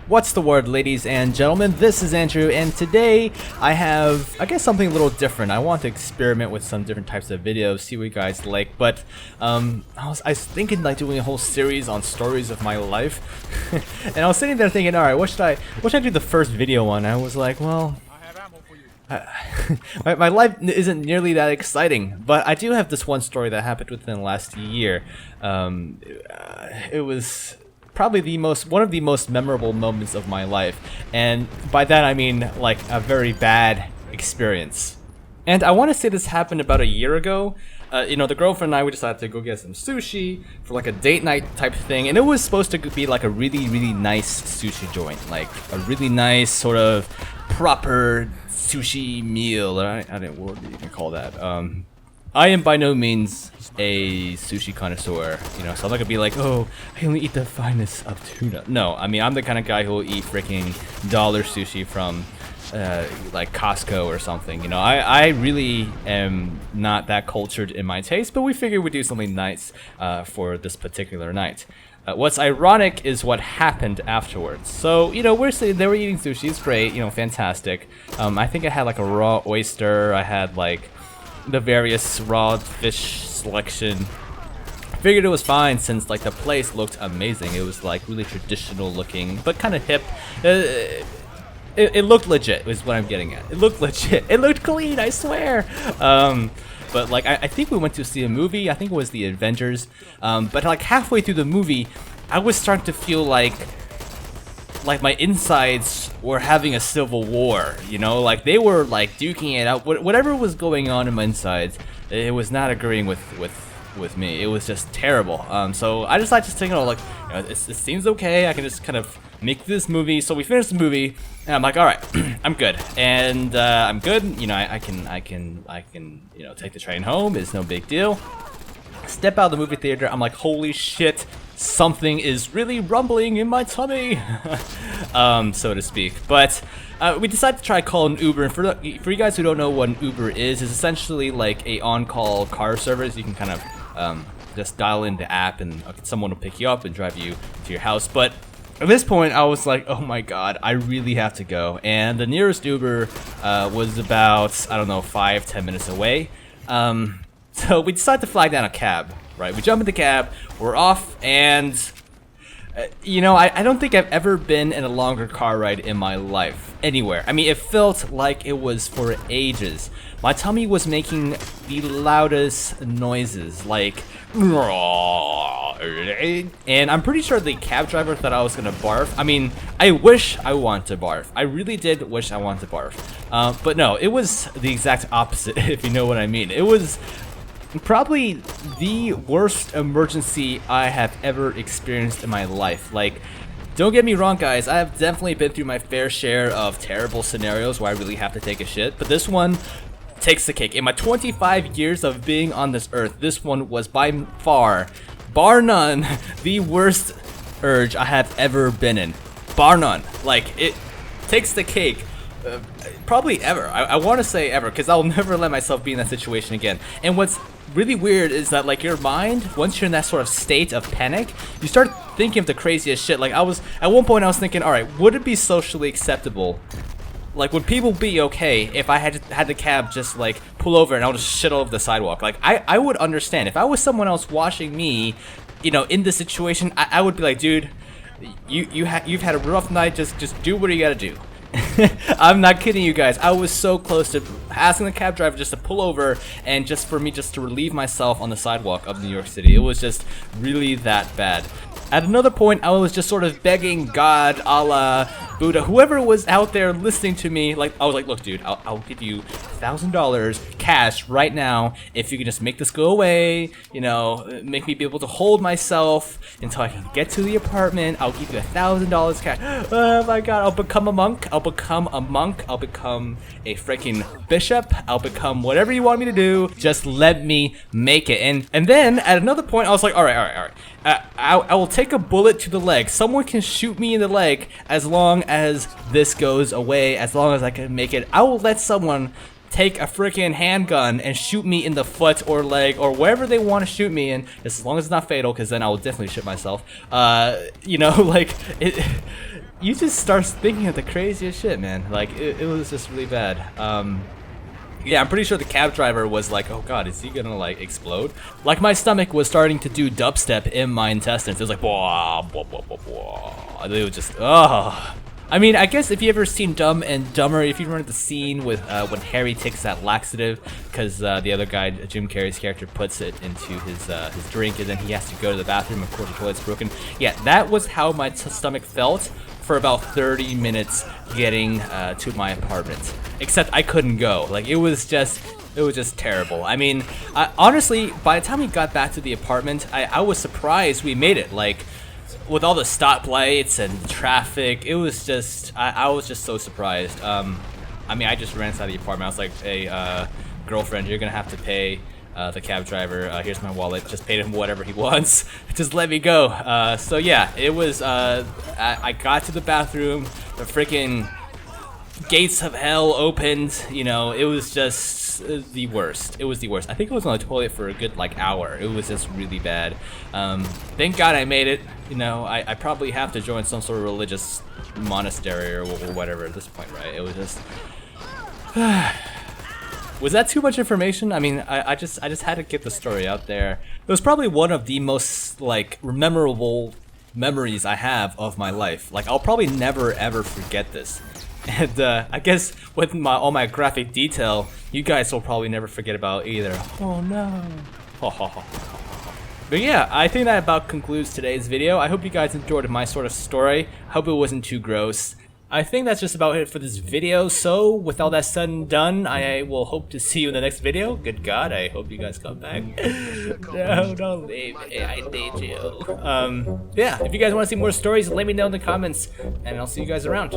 What's the word, ladies and gentlemen? This is Andrew, and today I have, I guess, something a little different. I want to experiment with some different types of videos, see what you guys like, but I was thinking like doing a whole series on stories of my life, and I was sitting there thinking, alright, what should I do the first video on? I was like, well, my life isn't nearly that exciting, but I do have this one story that happened within the last year. It was probably one of the most memorable moments of my life, and by that I mean like a very bad experience. And I want to say this happened about a year ago. The girlfriend and I, we decided to go get some sushi for like a date night type thing, and it was supposed to be like a really nice sushi joint, like a really nice sort of proper sushi meal. I don't know what you can call that. I am by no means a sushi connoisseur, so I'm not gonna be like, oh, I only eat the finest of tuna. No, I mean, I'm the kind of guy who will eat freaking dollar sushi from like Costco or something. I really am not that cultured in my taste, but we figured we'd do something nice for this particular night. What's ironic is what happened afterwards. So, we're sitting there, we're eating sushi, it's great, fantastic. I think I had like a raw oyster, I had like the various raw fish selection. Figured it was fine since like the place looked amazing. It was like really traditional looking, but kind of hip. It looked legit is what I'm getting at. It looked legit. It looked clean, I swear. But like I think we went to see a movie. I think it was The Avengers. But like halfway through the movie, I was starting to feel like my insides were having a civil war, like they were like duking it out. Whatever was going on in my insides, it was not agreeing with me. It was just terrible. So I decided to think, it seems okay. I can just kind of make this movie. So we finished the movie, and I'm like, all right, I'm good, and I'm good. I can take the train home. It's no big deal. Step out of the movie theater. I'm like, holy shit. Something is really rumbling in my tummy, so to speak. But we decided to try calling Uber. And for you guys who don't know what an Uber is essentially like a on-call car service. You can kind of just dial in the app, and someone will pick you up and drive you to your house. But at this point, I was like, oh my god, I really have to go. And the nearest Uber was about, 5-10 minutes away. So we decided to flag down a cab. Right, we jump in the cab, we're off, and I don't think I've ever been in a longer car ride in my life, anywhere. I mean, it felt like it was for ages. My tummy was making the loudest noises, like, and I'm pretty sure the cab driver thought I was gonna barf. I mean, I wish I wanted to barf. I really did wish I wanted to barf. But no, it was the exact opposite, if you know what I mean. It was probably the worst emergency I have ever experienced in my life. Like, don't get me wrong, guys, I have definitely been through my fair share of terrible scenarios where I really have to take a shit, but this one takes the cake. In my 25 years of being on this earth, this one was by far, bar none, the worst urge I have ever been in. Bar none. Like, it takes the cake. Probably ever. I want to say ever, because I'll never let myself be in that situation again. And what's really weird is that like your mind, once you're in that sort of state of panic, you start thinking of the craziest shit. Like at one point I was thinking, all right, would it be socially acceptable? Like, would people be okay if I had the cab just like pull over and I'll just shit all over the sidewalk? Like I would understand if I was someone else watching me, in this situation. I would be like, dude, you've had a rough night. Just do what you gotta do. I'm not kidding you guys. I was so close to asking the cab driver just to pull over and just for me just to relieve myself on the sidewalk of New York City. It was just really that bad. At another point, I was just sort of begging God, Allah, Buddha, whoever was out there listening to me. Like, I was like, look, dude, I'll give you $1,000 cash right now if you can just make this go away. Make me be able to hold myself until I can get to the apartment. I'll give you $1,000 cash. Oh my God, I'll become a monk. I'll become a freaking bishop. I'll become whatever you want me to do. Just let me make it. And then at another point, I was like, all right. I will take a bullet to the leg. Someone can shoot me in the leg as long as this goes away, as long as I can make it. I will let someone take a freaking handgun and shoot me in the foot or leg or wherever they want to shoot me in, as long as it's not fatal, because then I will definitely shit myself. Like, you just start thinking of the craziest shit, man. Like, it was just really bad. Yeah, I'm pretty sure the cab driver was like, oh god, is he gonna like explode? Like my stomach was starting to do dubstep in my intestines. It was like, blah, blah, blah, blah, blah. It was just, oh. I mean, I guess if you ever seen Dumb and Dumber, if you remember the scene with when Harry takes that laxative, because the other guy, Jim Carrey's character, puts it into his drink, and then he has to go to the bathroom, of course the toilet's broken. Yeah, that was how my stomach felt for about 30 minutes getting to my apartment. Except I couldn't go. Like, it was just terrible. I mean, honestly, by the time we got back to the apartment, I was surprised we made it. Like, with all the stoplights and traffic, it was just, I was just so surprised. I mean, I just ran inside the apartment. I was like, hey, girlfriend, you're gonna have to pay the cab driver. Here's my wallet. Just paid him whatever he wants. Just let me go. So yeah, it was, I got to the bathroom, the freaking gates of hell opened, you know, it was just the worst. It was the worst. I think I was on the toilet for a good like hour. It was just really bad. Thank God I made it. You know, I probably have to join some sort of religious monastery or whatever at this point, right? It was just was that too much information? I mean, I just had to get the story out there. It was probably one of the most like memorable memories I have of my life. Like, I'll probably never ever forget this. And I guess with all my graphic detail, you guys will probably never forget about either. Oh no. But yeah, I think that about concludes today's video. I hope you guys enjoyed my sort of story. I hope it wasn't too gross. I think that's just about it for this video. So with all that said and done, I will hope to see you in the next video. Good God, I hope you guys come back. No, don't leave me. I need you. Yeah, if you guys want to see more stories, let me know in the comments, and I'll see you guys around.